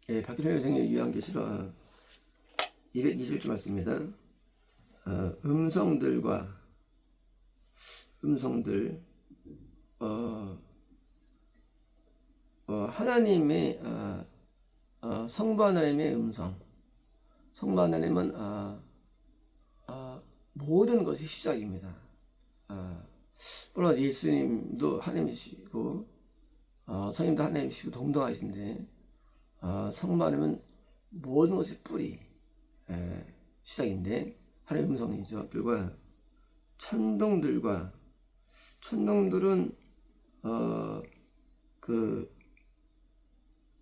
예, 박근혜 여생의 요한계시록 221조 말씀입니다. 음성들, 하나님의, 성부 하나님의 성부 하나님은, 모든 것이 시작입니다. 물론 예수님도 하나님이시고, 성님도 하나님이시고 동등하신데, 성부 하나님은 모든 것의 뿌리, 시작인데, 하나님의 음성이죠. 그리고 천둥들은,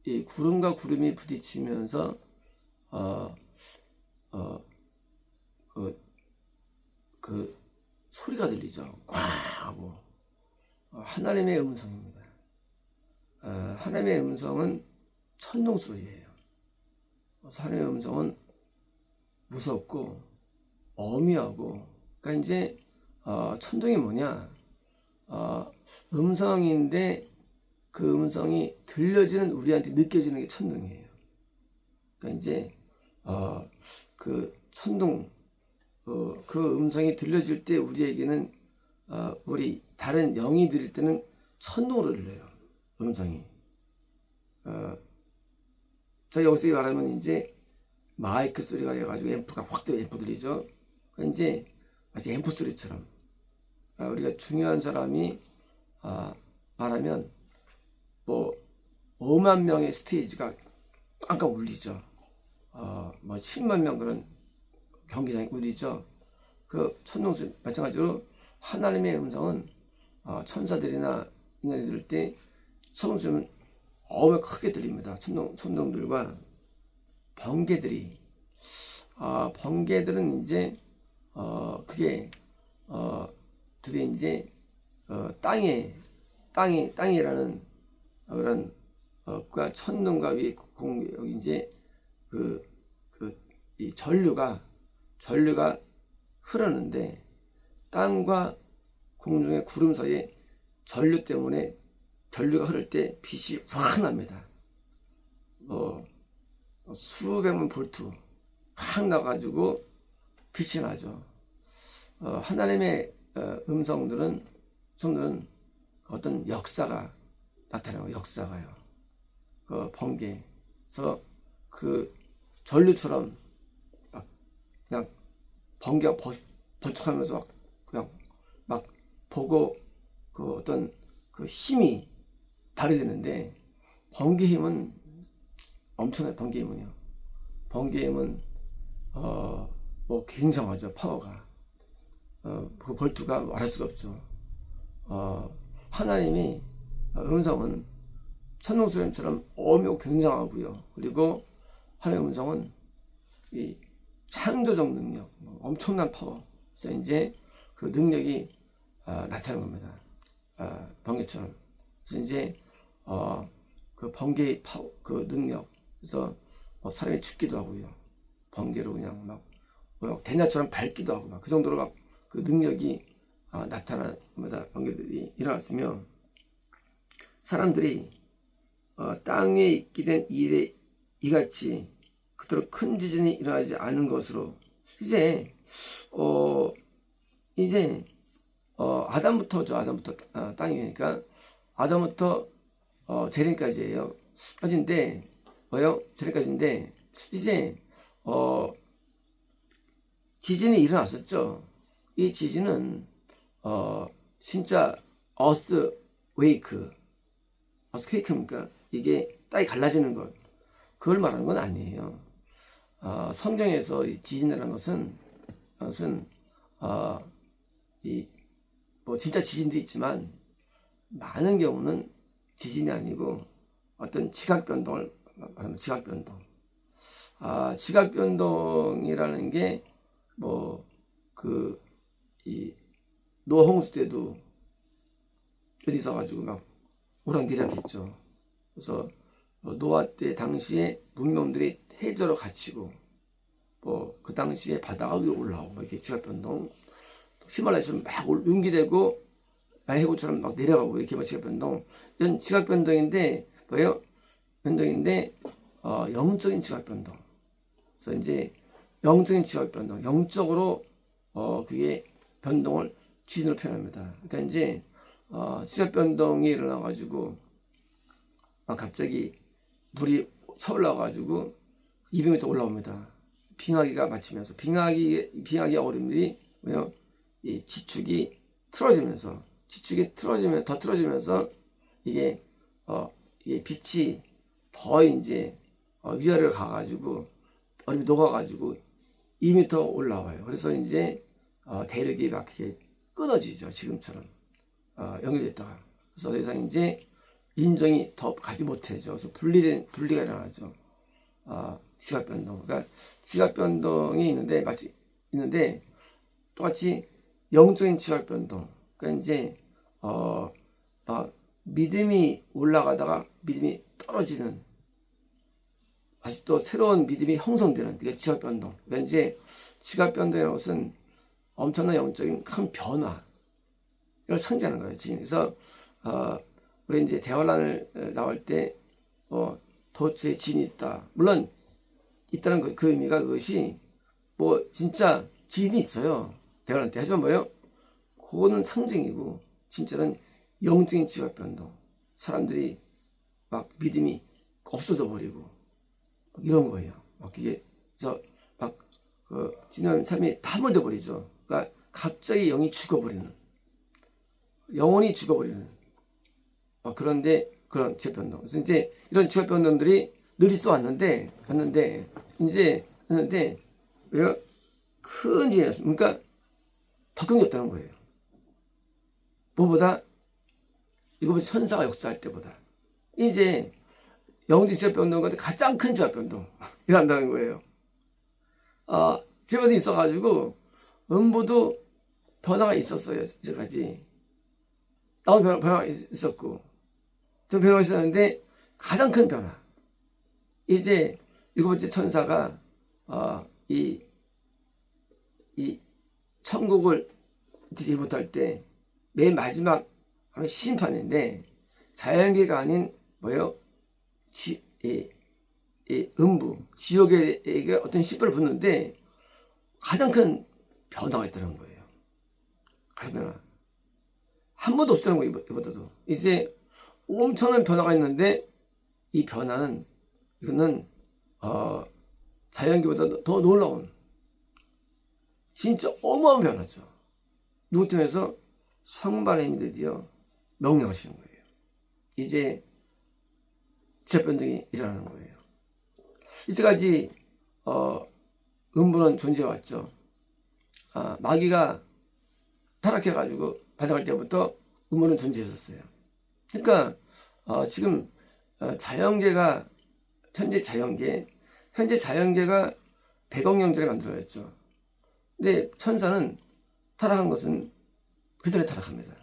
이 구름과 구름이 부딪히면서, 소리가 들리죠. 꽝! 하고. 하나님의 음성입니다. 하나님의 음성은 천둥 소리예요. 하나님의 음성은 무섭고 어미하고, 그러니까 이제 천둥이 뭐냐? 음성인데 그 음성이 들려지는, 우리한테 느껴지는 게 천둥이에요. 그러니까 이제 그 천둥, 그 음성이 들려질 때 우리에게는, 우리 다른 영이 들릴 때는 천둥으로 들려요. 음성이. 저희 여기서 말하면 이제 마이크 소리가 돼가지고 앰프가 확 앰프 들리죠. 그러니까 이제 마치 앰프 소리처럼, 우리가 중요한 사람이 말하면 뭐 5만 명의 스테이지가 꽝꽝 울리죠. 뭐 10만 명 그런 경기장이 울리죠. 그 천둥소리 마찬가지로 하나님의 음성은, 천사들이나 인간이 들을 때 천둥소리는 어마 크게 들립니다. 천둥들과 번개들이, 번개들은 이제 그게 드디어 이제 땅이라는 그런 천둥과 위 공기, 이제 이 전류가 흐르는데, 땅과 공중의 구름 사이에 전류 때문에, 전류가 흐를 때 빛이 확 납니다. 수백만 볼트 확 나가지고 빛이 나죠. 하나님의 음성들은 어떤 역사가 나타나고, 역사가요. 번개에서 그 전류처럼 그냥 번개가 번쩍하면서 그냥 보고, 어떤 힘이 발휘되는데, 번개 힘은 엄청나요. 번개 힘은 뭐 굉장하죠. 파워가. 그 볼트가 말할 수가 없죠. 하나님이 음성은 천둥소리처럼 어미고 굉장하고요. 그리고 하나님의 음성은 이 창조적 능력, 엄청난 파워. 그래서 이제 그 능력이 나타나는 겁니다. 번개처럼. 그래서 이제 그 번개의 파워, 그 능력. 그래서 사람이 죽기도 하고요. 번개로 그냥 대낮처럼 밝기도 하고, 그 정도로 그 능력이 나타납니다. 번개들이 일어났으며, 사람들이 땅에 있게 된 일에 이같이 그토록 큰 지진이 일어나지 않은 것으로, 이제 아담부터 땅이니까 아담부터 재림까지예요. 재림까지인데 이제 지진이 일어났었죠. 이 지진은 진짜 어스케이크입니까? 이게 땅이 갈라지는 것, 그걸 말하는 건 아니에요. 성경에서 이 지진이라는 것은 뭐 진짜 지진도 있지만, 많은 경우는 지진이 아니고 어떤 지각변동을 말하는 지각변동. 지각변동이라는 게 이 노홍수 때도 어디서 가지고 오락내리락 했죠. 그래서 노아 때 당시에 문명들이 해저로 갇히고, 그 당시에 바다가 위로 올라오고, 이렇게 지각변동, 히말라야처럼 융기되고 해구처럼 내려가고, 이렇게 지각변동. 이런 지각변동인데, 변동인데, 영적인 지각 변동. 그래서 이제 영적인 지각 변동, 영적으로 그게 변동을 지진으로 표현합니다. 그러니까 이제 지각 변동이 일어나가지고 갑자기 물이 차올라가지고 200m 올라옵니다. 빙하기가 맞추면서 빙하기 얼음들이 뭐요? 이 지축이 틀어지면서 더 틀어지면서 이게 빛이 더 이제 위아래로 가가지고 얼음이 녹아가지고 2m 올라와요. 그래서 이제 대륙이 막 이렇게 끊어지죠. 지금처럼 연결됐다가. 그래서 더 이상 이제 인종이 더 가지 못해죠. 그래서 분리가 일어나죠. 지각 변동. 그러니까 지각 변동이 있는데 똑같이 영적인 지각 변동. 그러니까 이제 믿음이 올라가다가 믿음이 떨어지는, 다시 또 새로운 믿음이 형성되는 이게 지각 변동. 그러니까 이제 지각 변동이라는 것은 엄청난 영적인 큰 변화를 상징하는 거예요. 그래서 우리 이제 대환란을 나올 때 도처에 지인이 있다. 물론 있다는 그 의미가, 그것이 뭐 진짜 지인이 있어요. 대환란 때. 하지만 뭐예요? 그거는 상징이고 진짜는 영적인 지각 변동. 사람들이 막 믿음이 없어져 버리고 이런 거예요. 이게 지난 삶이 다 몰려 버리죠. 그러니까 갑자기 영이 죽어버리는, 영혼이 죽어버리는 그런데 그런 지각 변동. 그래서 이제 이런 지각 변동들이 늘 있어 왔는데 왜요? 큰 지혜였습니다. 그러니까 더 큰 게 없다는 거예요. 뭐보다 이거 천사가 역사할 때보다 이제 영적 지각 변동과 가장 큰 지각 변동 일어난다는 거예요. 지각 변동이 있어가지고 음부도 변화가 있었어요. 이제까지 나도 변화가 있었고 좀 변화가 있었는데 가장 큰 변화, 이제 7번째 천사가 이 천국을 지지 못할 때 맨 마지막 심판인데 자연계가 아닌 뭐예요? 음부 지옥에게 어떤 심판을 붙는데 가장 큰 변화가 있다는 거예요. 가장 변화 한 번도 없다는 거예요. 이보다도 이제 엄청난 변화가 있는데 이 변화는 이거는 자연계보다 더 놀라운 진짜 어마어마한 변화죠. 누구 통해서? 성만의 힘이 드디어 명령하시는 거예요. 이제 지각 변동이 일어나는 거예요. 이때까지 음부는 존재해왔죠. 마귀가 타락해가지고 바닥할 때부터 음부는 존재했었어요. 그러니까 지금 자연계가 현재 자연계가 100억 년 전에 만들어졌죠. 근데 천사는 타락한 것은 그 전에 타락합니다.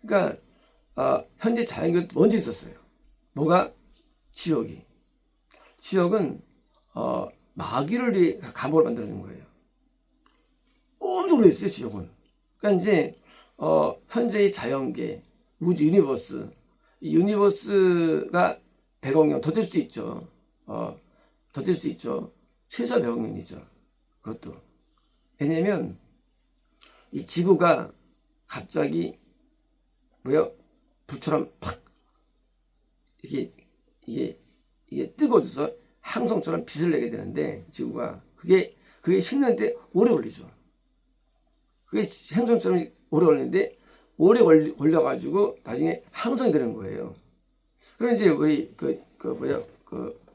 그러니까 현재 자연계가 먼저 있었어요. 뭐가? 지옥은 마귀를 위해 감옥을 만들어준 거예요. 엄청 오래 있어요, 지옥은. 그러니까 이제 현재의 자연계, 우주 유니버스, 이 유니버스가 100억 년 더 될 수도 있죠. 더 될 수 있죠. 최소 100억 년이죠. 그것도. 왜냐면 이 지구가 갑자기 불처럼 팍 이게 뜨거워져서 항성처럼 빛을 내게 되는데, 지구가 그게 식는데 오래 걸리죠. 그게 항성처럼 오래 걸리는데 오래 걸려가지고 나중에 항성이 되는 거예요. 그럼 이제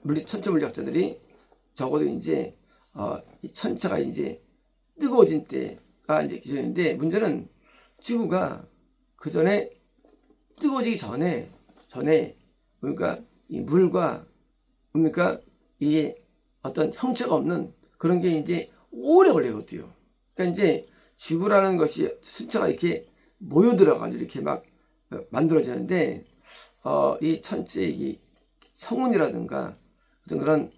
우리 천체 물리학자들이 적어도 이제 이 천체가 이제 뜨거워진 때가 이제 기준인데, 문제는 지구가 그 전에 뜨거워지기 전에 그러니까 이 물과 뭡니까 이게 어떤 형체가 없는 그런 게 이제 오래 걸리거든요. 그러니까 이제 지구라는 것이 수체가 이렇게 모여들어가지고 이렇게 막 만들어지는데 이 천체의 이 성운이라든가 어떤 그런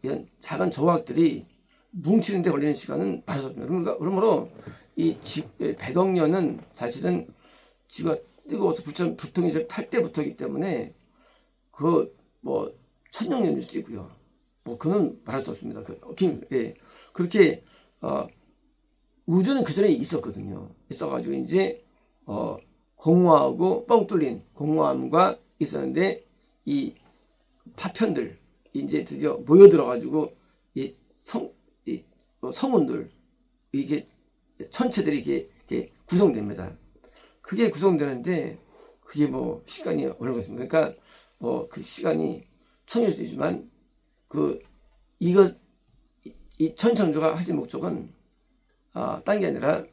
이런 작은 조각들이 뭉치는데 걸리는 시간은 많이 없습니다. 그러므로 이 100억 년은 사실은 지구가 뜨거워서 불통이 탈 때부터이기 때문에 천년일 수도 있고요. 뭐 그는 말할 수 없습니다. 예. 그렇게 우주는 그 전에 있었거든요. 있어가지고 이제 공허하고 뻥 뚫린 공허함과 있었는데 이 파편들 이제 드디어 모여들어가지고 이 성운들 이게 천체들이 이렇게 구성됩니다. 그게 구성되는데 그게 뭐 시간이 어느 것입니까? 그러니까 뭐 그 시간이 천일 수 있지만 이 천천조가 하신 목적은 딴 게 아니라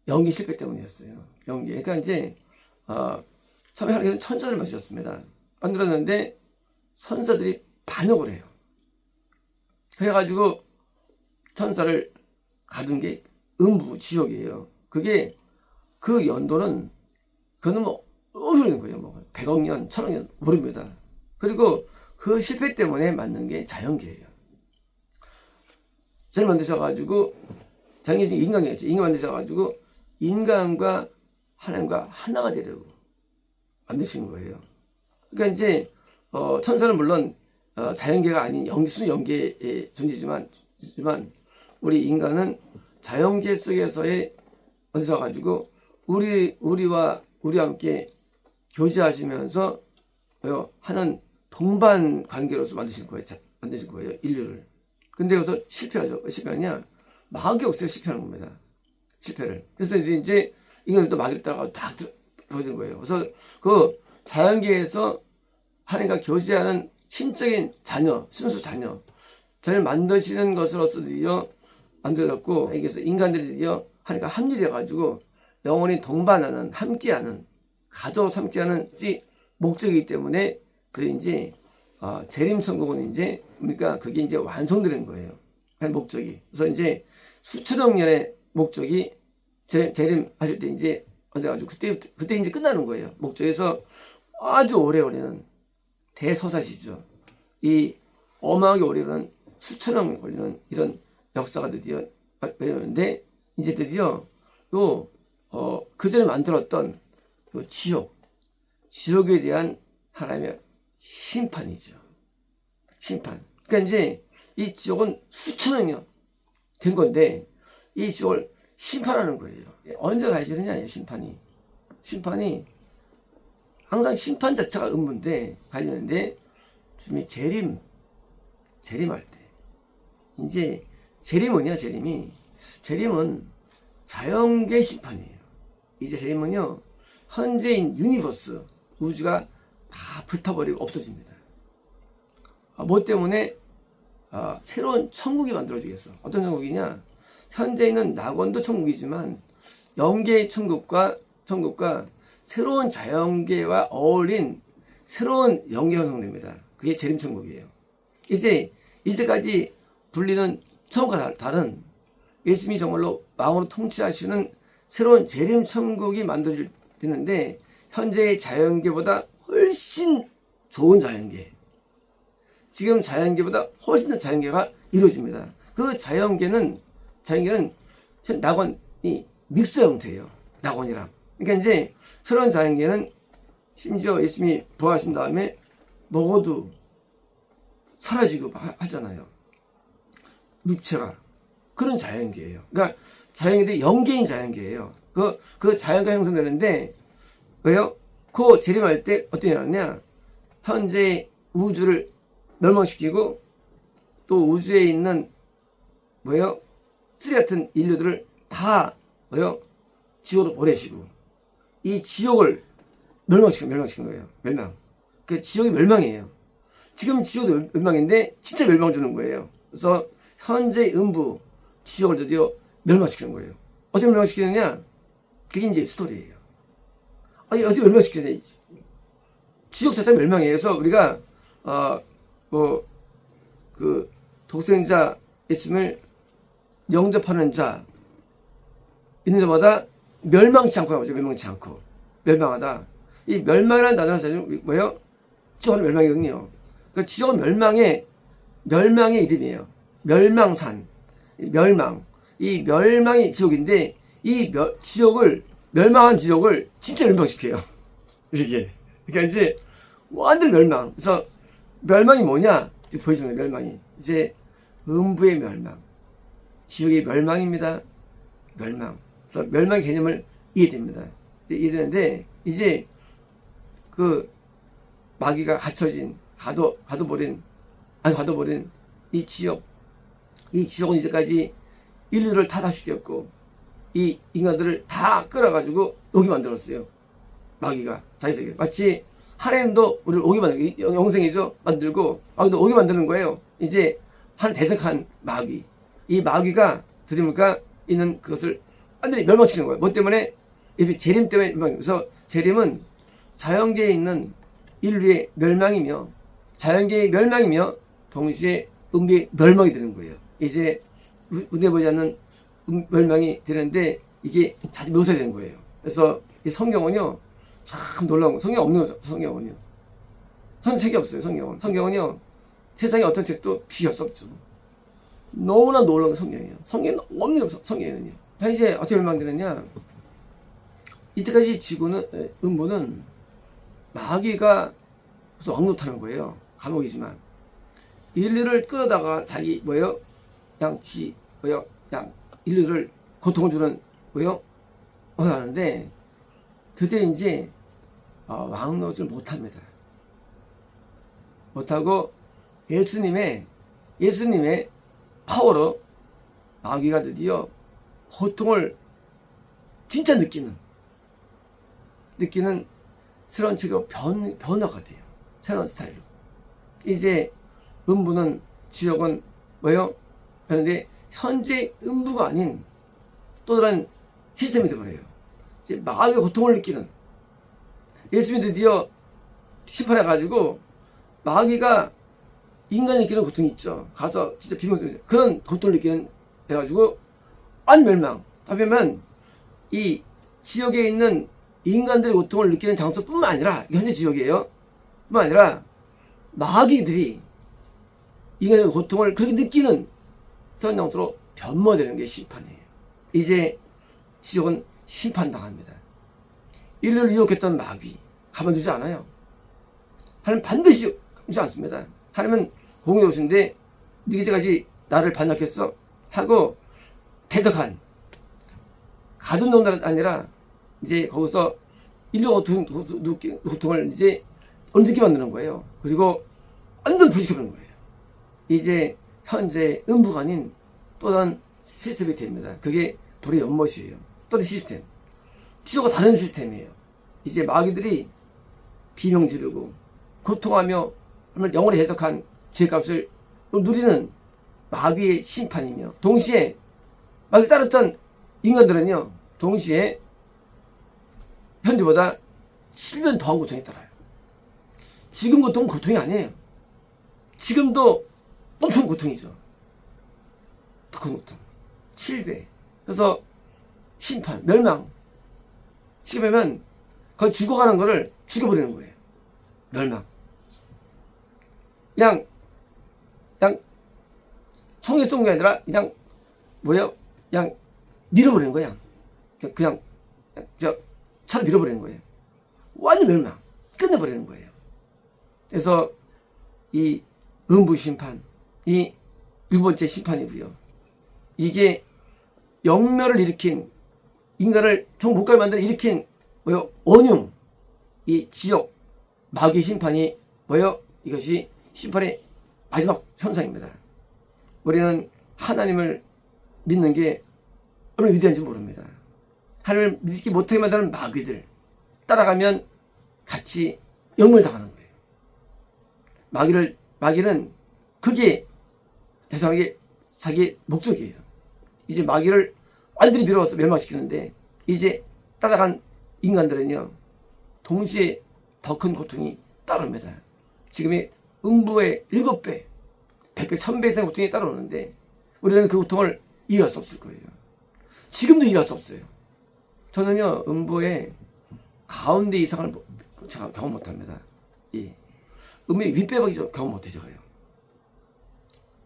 연기 실패 때문이었어요. 연기. 그러니까 이제 처음에 하나님께서 천사를 만드셨습니다. 만들었는데 천사들이 반역을 해요. 그래가지고 천사를 가둔 게 음부 지옥이에요. 그게 그 연도는 그거는 뭐 오르는 거예요. 뭐 100억 년, 1000억 년 오릅니다. 그리고 그 실패 때문에 만든 게 자연계예요. 잘 만드셔가지고 자연계 인간이었죠. 인간 만드셔가지고 인간과 하나님과 하나가 되려고 만드신 거예요. 그러니까 이제 천사는 물론 자연계가 아닌 순수 영계의 존재지만 우리 인간은 자연계 속에서의 만드셔가지고 우리와 함께 교제하시면서 하는 동반 관계로서 만드신 거예요. 인류를. 근데 여기서 실패하죠. 왜 실패하냐? 마귀 없어요. 실패하는 겁니다. 실패를. 그래서 이제 인간은 또 마귀를 따라가 다 보여준 거예요. 그래서 그 자연계에서 하나님과 교제하는 신적인 자녀, 순수 자녀, 저를 만드시는 것으로서 드디어 만들어졌고, 여기서 인간들이 드디어 하나님과 합리되어가지고 영원히 동반하는, 함께하는, 가족으로 함께하는 목적이기 때문에 그게 이제 재림천국은 이제 그러니까 그게 이제 완성되는 거예요. 목적이. 그래서 이제 수천억 년의 목적이 재림하실 때 이제 얻어가지고 그때 이제 끝나는 거예요. 목적에서 아주 오래걸리는 대소사시죠. 이 어마하게 오래는 수천억 년 걸리는 이런 역사가 드디어 열렸는데 이제 드디어 그 전에 만들었던 요 지옥에 대한 하나님의 심판이죠. 심판. 그러니까 이제 이 지옥은 수천억 년 된 건데 이 지옥을 심판하는 거예요. 언제 가해지느냐, 심판이. 심판이 항상 심판 자체가 의문인데 가지는데 주님이 재림할 때 이제 재림은요, 재림은 자연계 심판이에요. 이제 재림은요, 현재인 유니버스 우주가 다 불타버리고 없어집니다. 뭐 때문에? 새로운 천국이 만들어지겠어. 어떤 천국이냐? 현재 있는 낙원도 천국이지만 영계의 천국과 새로운 자연계와 어울린 새로운 영계 형성됩니다. 그게 재림천국이에요. 이제까지 불리는 천국과 다른 예수님이 정말로 마음으로 통치하시는 새로운 재림천국이 만들어지는데 현재의 자연계보다 훨씬 좋은 자연계, 지금 자연계보다 훨씬 더 자연계가 이루어집니다. 그 자연계는 낙원이 믹스 형태예요. 낙원이랑. 그러니까 이제 새로운 자연계는 심지어 예수님이 부활하신 다음에 먹어도 사라지고 하잖아요. 육체가. 그런 자연계예요. 그러니까 자연계도 영계인 자연계예요. 그 자연계가 형성되는데 왜요? 그 재림할 때 어떻게 일어나냐? 현재 우주를 멸망시키고 또 우주에 있는 쓰리 같은 인류들을 다 지옥으로 보내시고 이 지옥을 멸망시킨 거예요. 멸망. 그 지옥이 멸망이에요. 지금 지옥도 멸망인데 진짜 멸망 주는 거예요. 그래서 현재 음부 지옥을 드디어 멸망시키는 거예요. 어떻게 멸망시키느냐? 그게 이제 스토리예요. 아니 어떻게 멸망시키느냐? 지옥 자체가 멸망이에요. 그래서 우리가 독생자 예수님을 영접하는 자 있는 자마다 멸망치 않고 나오죠. 멸망치 않고. 멸망하다. 이 멸망이라는 단어는 사실 뭐예요? 지옥은 멸망이거든요. 그 지옥은 멸망의 이름이에요. 멸망산. 멸망. 이 멸망이 지옥인데 이 멸망한 지옥을 진짜 멸망시켜요. 이게. 그러니까 이제 완전 멸망. 그래서 멸망이 뭐냐? 보여주는 거예요, 멸망이. 이제 음부의 멸망, 지옥의 멸망입니다. 멸망. 그래서 멸망의 개념을 이해됩니다. 이해되는데, 이제 그 마귀가 갇혀진, 가둬버린 이 지옥은 이제까지 인류를 타락시켰고, 이 인간들을 다 끌어가지고 오게 만들었어요. 마귀가 자기 세계. 마치 하나님도 우리를 오게 만들고, 영생이죠. 만들고, 마귀도 오게 만드는 거예요. 이제 한 대적한 마귀. 이 마귀가 드디어 있는 그것을 완전히 멸망시키는 거예요. 뭐 때문에? 재림 때문에 멸망. 그래서 재림은 자연계에 있는 인류의 멸망이며, 자연계의 mer망이며, 동시에 음부의 멸망이 되는 거예요. 이제 눈에 보이지 않는 멸망이 되는데, 이게 다시 묘사되는 거예요. 그래서 이 성경은요, 참 놀라운 거. 성경 없는 거죠. 성경은요. 책이 없어요. 성경은요, 세상에 어떤 책도 비교할 수 없죠. 너무나 놀라운 성경이에요. 성경은 없는 거. 성경은요. 자, 이제 어떻게 멸망되느냐? 이때까지 음부는 마귀가 그래서 왕노타는 거예요. 감옥이지만 인류를 끌어다가 자기 인류를 고통을 주는 하는데, 드디어 이제 왕노릇을 못합니다. 못하고 예수님의 파워로 마귀가 드디어 고통을 진짜 느끼는 새로운 체계로 변화가 돼요. 새로운 스타일로. 이제 음부는, 지옥은 그런데 현재 음부가 아닌 또 다른 시스템이 되어버려요. 이제 마귀의 고통을 느끼는, 예수님이 드디어 심판해가지고 마귀가 인간이 느끼는 고통이 있죠. 가서 진짜 비명소리, 그런 고통을 느끼는 해가지고 멸망. 하면 이 지옥에 있는 인간들의 고통을 느끼는 장소뿐만 아니라, 현재 지옥이에요. 뿐만 아니라 마귀들이 인간의 고통을 그렇게 느끼는 새로운 장소로 변모되는 게 심판이에요. 이제 지옥은 심판당합니다. 인류를 유혹했던 마귀 가만두지 않아요. 하나님 반드시 가만두지 않습니다. 하나님은 공의로우신데 네가 이제까지 나를 반역했어 하고 대적한, 가둔 놈들이 아니라 이제 거기서 인류 고통을 이제 느끼게 만드는 거예요. 그리고 완전 부식해버리는 거예요. 이제 현재 음부가 아닌 또 다른 시스템이 됩니다. 그게 불의 연못이에요. 또 다른 시스템. 지옥과 다른 시스템이에요. 이제 마귀들이 비명 지르고 고통하며 영원히 해석한 죄값을 누리는 마귀의 심판이며, 동시에 마귀를 따랐던 인간들은요, 동시에 현재보다 7년 더한 고통이 따라요. 지금 고통은 고통이 아니에요. 지금도 엄청 고통이죠. 더 큰 고통. 7배. 그래서 심판, 멸망. 지금이면 거의 죽어가는 거를 죽여버리는 거예요. 멸망. 그냥 총에 쏜 게 아니라 그냥 밀어버리는 거야. 그냥 차를 밀어버리는 거예요. 완전 멸망. 끝내버리는 거예요. 그래서 이 음부 심판, 이 6번째 심판이고요. 이게 영멸을 일으킨, 인간을 총 못 가게 만드는 일으킨 원흉, 이 지옥 마귀 심판이 이것이 심판의 마지막 현상입니다. 우리는 하나님을 믿는 게 얼마나 위대한지 모릅니다. 하나님을 믿지 못하게 만드는 마귀들 따라가면 같이 영멸당하는 거예요. 마귀는 그게 대성하게 자기 목적이에요. 이제 마귀를 완전히 밀어서 멸망시키는데, 이제 따라간 인간들은요, 동시에 더 큰 고통이 따라옵니다. 지금의 음부의 7배, 100배, 1000배 이상의 고통이 따라오는데, 우리는 그 고통을 이해할 수 없을 거예요. 지금도 이해할 수 없어요. 저는요, 음부의 가운데 이상을 제가 경험 못합니다. 음부의 윗배박이 경험 못해, 제가요.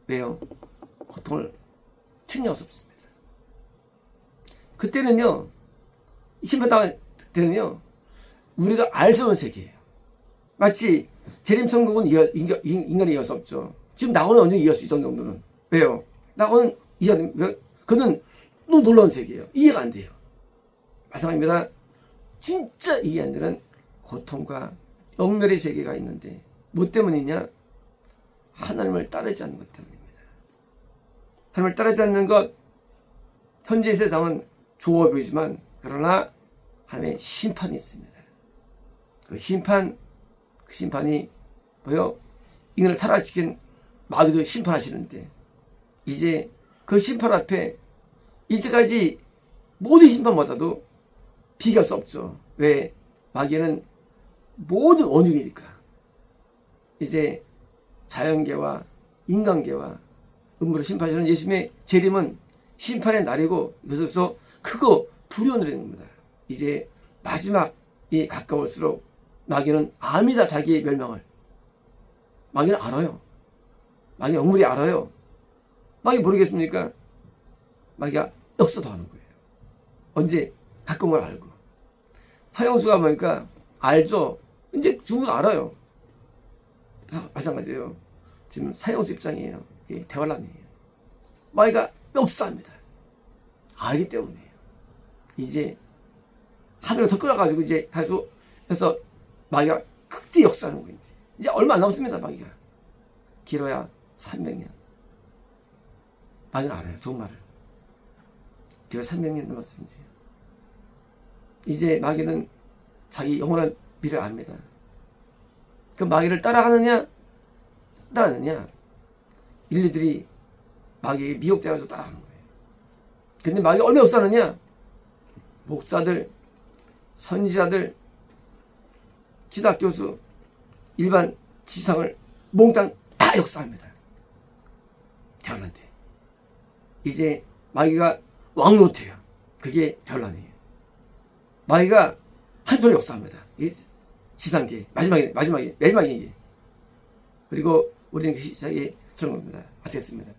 왜요? 고통을 측량할 수 없습니다. 그때는요, 심판당할 때는요, 우리가 알 수 없는 세계예요. 마치 재림천국은 인간이 이해할 수 없죠. 지금 낙원은 언제 이해할 수 있어, 정도는. 왜요? 낙원은 그는 너무 놀라운 세계예요. 이해가 안 돼요. 마찬가지입니다. 진짜 이해 안 되는 고통과 영멸의 세계가 있는데 뭐 때문이냐? 하나님을 따르지 않는 것 때문입니다. 하나님을 따르지 않는 것, 현재 세상은 좋아 보이지만 그러나 하나님의 심판이 있습니다. 그 심판이 뭐요? 인간을 타락시킨 마귀도 심판하시는데 이제 그 심판 앞에 이제까지 모든 심판보다도 비교할 수 없죠. 왜? 마귀는 모든 원흉이니까. 이제 자연계와 인간계와 음부로 심판하시는 예수님의 재림은 심판의 날이고 이것에서 크고 두려운 날인 겁니다. 이제 마지막이 가까울수록 마귀는 압니다. 자기의 멸망을. 마귀는 알아요. 마귀 영물이 알아요. 마귀 모르겠습니까? 마귀가 역사도 하는 거예요. 언제 가까운 걸 알고. 사형수가 보니까 알죠. 이제 죽은 거 알아요. 마찬가지예요. 지금 사형수 입장이에요. 예, 대환란이에요. 마귀가 역사합니다. 알기 때문이에요. 이제 하늘을 더 끌어가지고 이제 해서 마귀가 극히 역사하는 거예요. 이제 얼마 안 남았습니다. 마귀가 길어야 300년. 마귀는 알아요. 좋은 말을. 길어야 300년 남았습니다. 이제 마귀는 자기 영원한 미래를 압니다. 그 마귀를 따라가느냐 인류들이 마귀에 미혹돼가지고 따라가는 거예요. 근데 마귀가 얼마나 역사하느냐? 목사들, 선지자들, 지도교수, 일반 지상을 몽땅 다 역사합니다. 대환란때 이제 마귀가 왕노태요. 그게 대환란이에요. 마귀가 한 손에 역사합니다. 이 지상계 마지막에. 그리고 우리는 그 시작이 그런 겁니다. 마치겠습니다.